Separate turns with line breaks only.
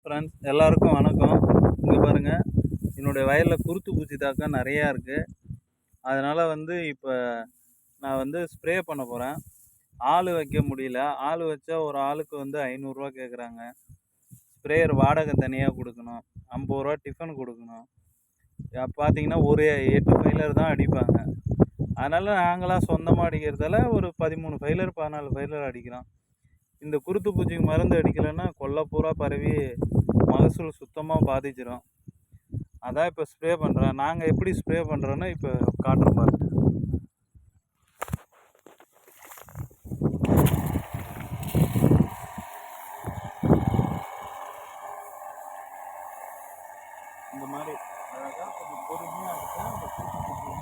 Friends எல்லாருக்கும் வணக்கம். இங்கே பாருங்கள், என்னுடைய வயலில் குருத்து பூச்சி தாக்கம் நிறையா இருக்குது. அதனால் இப்போ நான் ஸ்ப்ரே பண்ண போகிறேன். ஆள் வைக்க முடியல. ஆள் வச்சா ஒரு ஆளுக்கு 500 கேட்குறாங்க. ஸ்ப்ரேயர் வாடகை தனியாக கொடுக்கணும். 50 ரூபா டிஃபன் கொடுக்கணும். பார்த்தீங்கன்னா ஒரு 8 ஃபைலர் தான் அடிப்பாங்க. அதனால் நாங்களாம் சொந்தமாக அடிக்கிறதால ஒரு 13 ஃபைலர் 14 ஃபைலர் அடிக்கிறோம். இந்த குருத்து பூச்சிக்கு மருந்து அடிக்கலைன்னா கொல்லை பூரா பரவி மகசூல் சுத்தமாக பாதிச்சிடும். அதான் இப்போ ஸ்ப்ரே பண்ணுறேன். நாங்கள் எப்படி ஸ்ப்ரே பண்ணுறோன்னு இப்போ காட்டுறோம் பாருங்க. இந்த மாதிரி அழகாக கொஞ்சம் பொறுமையாக இருக்கும். அந்த குருத்து பூச்சி